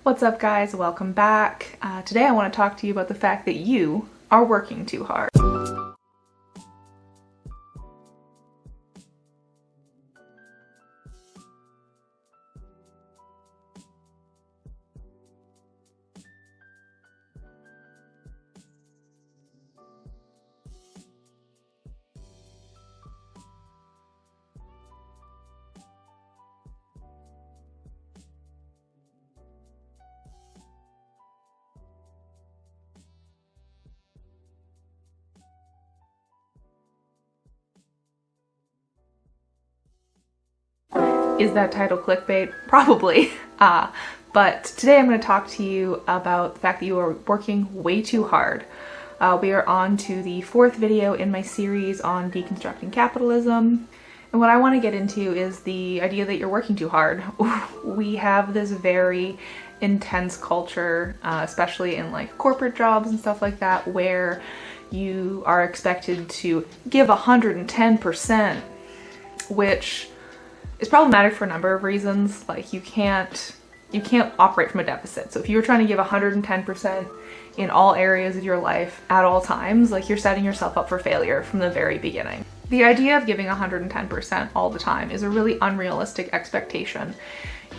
What's up, guys? Welcome back. Today I want to talk to you about the fact that you are working too hard. Is that title clickbait? Probably. But today I'm going to talk to you about the fact that you are working way too hard. We are on to the fourth video in my series on deconstructing capitalism. And what I want to get into is the idea that you're working too hard. We have this very intense culture, especially in like corporate jobs and stuff like that, where you are expected to give 110%, which is problematic for a number of reasons. Like you can't operate from a deficit. So if you're trying to give 110% in all areas of your life at all times, like you're setting yourself up for failure from the very beginning. The idea of giving 110% all the time is a really unrealistic expectation.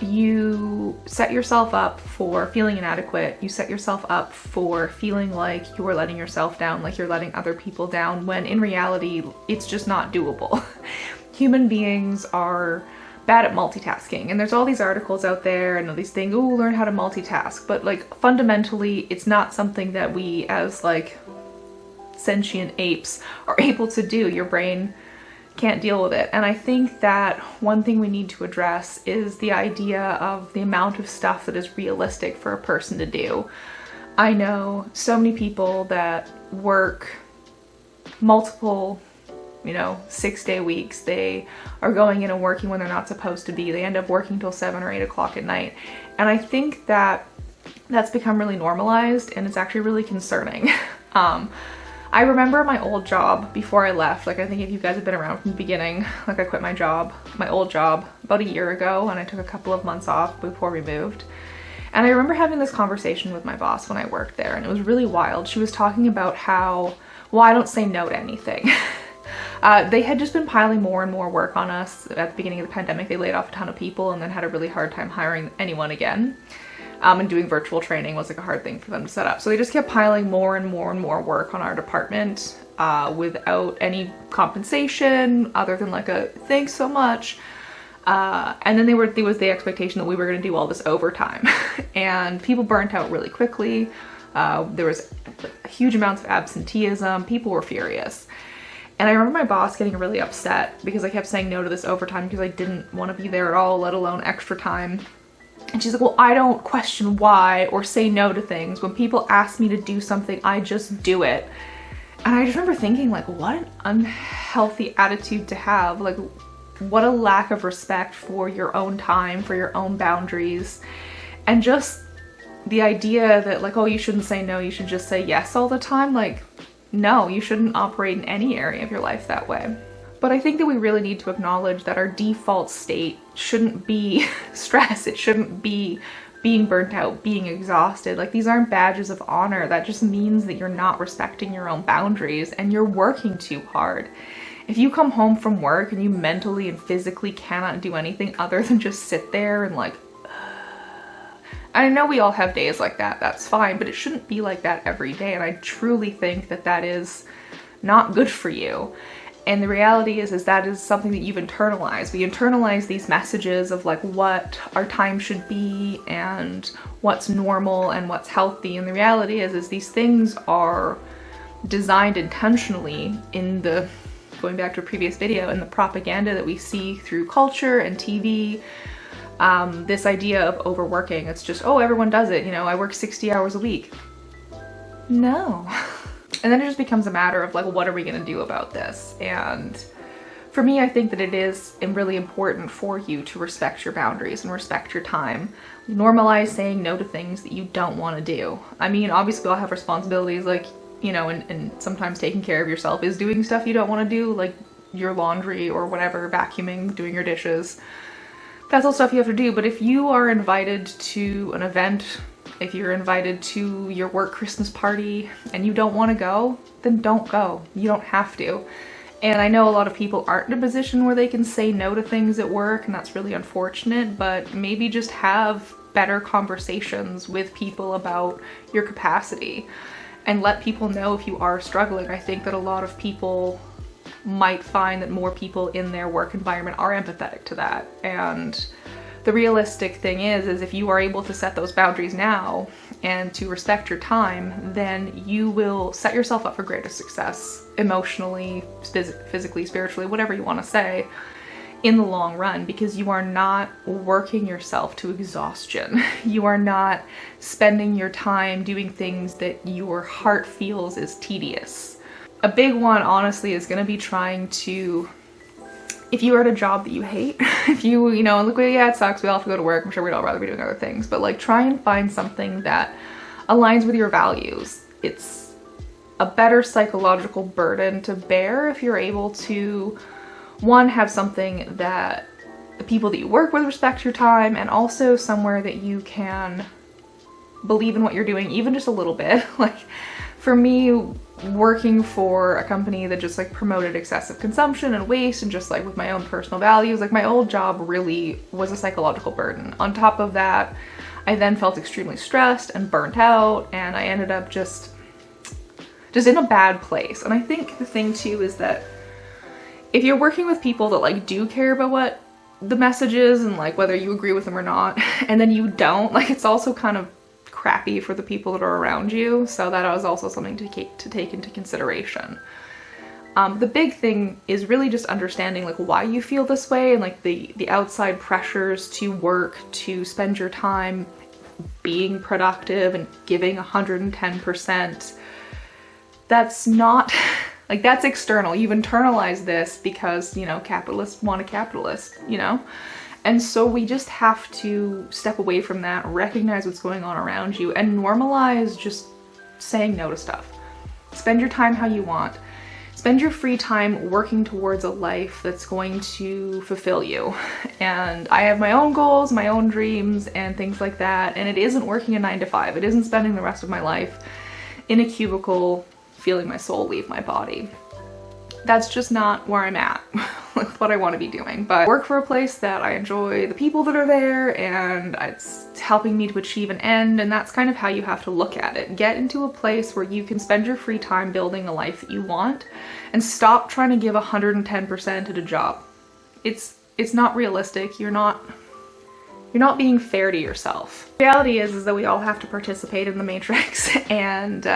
You set yourself up for feeling inadequate. You set yourself up for feeling like you are letting yourself down, like you're letting other people down, when in reality, it's just not doable. Human beings are bad at multitasking, and there's all these articles out there and all these things, oh, learn how to multitask, but like fundamentally it's not something that we as like sentient apes are able to do. Your brain can't deal with it. And I think that one thing we need to address is the idea of the amount of stuff that is realistic for a person to do. I know so many people that work multiple 6-day weeks. They are going in and working when they're not supposed to be. They end up working till 7 or 8 o'clock at night. And I think that that's become really normalized, and it's actually really concerning. I remember my old job before I left. Like, I think if you guys have been around from the beginning, like I quit my old job about a year ago, and I took a couple of months off before we moved. And I remember having this conversation with my boss when I worked there, and it was really wild. She was talking about how, well, I don't say no to anything. They had just been piling more and more work on us. At the beginning of the pandemic, they laid off a ton of people and then had a really hard time hiring anyone again. And doing virtual training was like a hard thing for them to set up. So they just kept piling more and more and more work on our department without any compensation other than like a thanks so much. And then there was the expectation that we were going to do all this overtime. And people burnt out really quickly. There was huge amounts of absenteeism. People were furious. And I remember my boss getting really upset because I kept saying no to this overtime because I didn't want to be there at all, let alone extra time. And she's like, well, I don't question why or say no to things. When people ask me to do something, I just do it. And I just remember thinking, like, what an unhealthy attitude to have. Like, what a lack of respect for your own time, for your own boundaries. And just the idea that like, oh, you shouldn't say no, you should just say yes all the time. Like, no, you shouldn't operate in any area of your life that way. But I think that we really need to acknowledge that our default state shouldn't be stress. It shouldn't be being burnt out, being exhausted. Like, these aren't badges of honor. That just means that you're not respecting your own boundaries and you're working too hard. If you come home from work and you mentally and physically cannot do anything other than just sit there and like, I know we all have days like that, that's fine, but it shouldn't be like that every day. And I truly think that that is not good for you. And the reality is that is something that you've internalized. We internalize these messages of like what our time should be and what's normal and what's healthy. And the reality is these things are designed intentionally in the, going back to a previous video, in the propaganda that we see through culture and TV. This idea of overworking, it's just, oh, everyone does it, I work 60 hours a week. No. And then it just becomes a matter of like, what are we gonna do about this? And for me, I think that it is really important for you to respect your boundaries and respect your time. Normalize saying no to things that you don't want to do. I mean, obviously we all have responsibilities, like, and sometimes taking care of yourself is doing stuff you don't want to do, like your laundry or whatever, vacuuming, doing your dishes. That's all stuff you have to do. But if you are invited to an event, if you're invited to your work Christmas party and you don't want to go, then don't go. You don't have to. And I know a lot of people aren't in a position where they can say no to things at work, and that's really unfortunate, but maybe just have better conversations with people about your capacity and let people know if you are struggling. I think that a lot of people might find that more people in their work environment are empathetic to that. And the realistic thing is if you are able to set those boundaries now and to respect your time, then you will set yourself up for greater success emotionally, physically, spiritually, whatever you want to say, in the long run, because you are not working yourself to exhaustion. You are not spending your time doing things that your heart feels is tedious. A big one, honestly, is going to be trying to, if you are at a job that you hate, if you know, look, yeah, it sucks, we all have to go to work, I'm sure we'd all rather be doing other things, but like try and find something that aligns with your values. It's a better psychological burden to bear if you're able to, one, have something that the people that you work with respect your time, and also somewhere that you can believe in what you're doing, even just a little bit. Like for me, working for a company that just like promoted excessive consumption and waste, and just like with my own personal values, like my old job really was a psychological burden. On top of that, I then felt extremely stressed and burnt out, and I ended up just in a bad place. And I think the thing too is that if you're working with people that like do care about what the message is and like whether you agree with them or not, and then you don't, like it's also kind of crappy for the people that are around you. So that was also something to take into consideration. The big thing is really just understanding like why you feel this way, and like the outside pressures to work, to spend your time being productive and giving 110%. That's not, like that's external. You've internalized this because, you know, capitalists want a capitalist, you know? And so we just have to step away from that, recognize what's going on around you, and normalize just saying no to stuff. Spend your time how you want. Spend your free time working towards a life that's going to fulfill you. And I have my own goals, my own dreams, and things like that. And it isn't working a 9-to-5. It isn't spending the rest of my life in a cubicle feeling my soul leave my body. That's just not where I'm at with what I want to be doing. But I work for a place that I enjoy the people that are there, and it's helping me to achieve an end, and that's kind of how you have to look at it. Get into a place where you can spend your free time building a life that you want, and stop trying to give 110% at a job. It's not realistic. You're not being fair to yourself. The reality is that we all have to participate in the Matrix, and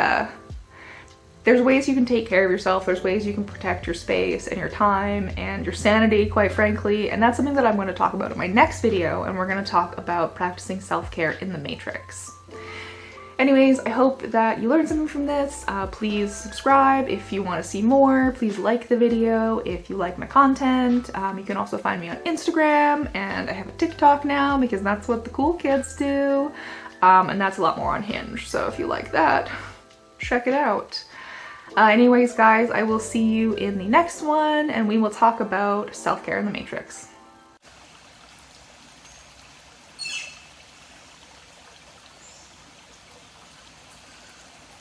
there's ways you can take care of yourself, there's ways you can protect your space and your time and your sanity, quite frankly, and that's something that I'm going to talk about in my next video, and we're going to talk about practicing self-care in the Matrix. Anyways, I hope that you learned something from this. Please subscribe if you want to see more. Please like the video if you like my content. You can also find me on Instagram, and I have a TikTok now because that's what the cool kids do, and that's a lot more on Hinge, so if you like that, check it out. Anyways, guys, I will see you in the next one, and we will talk about self-care in the Matrix.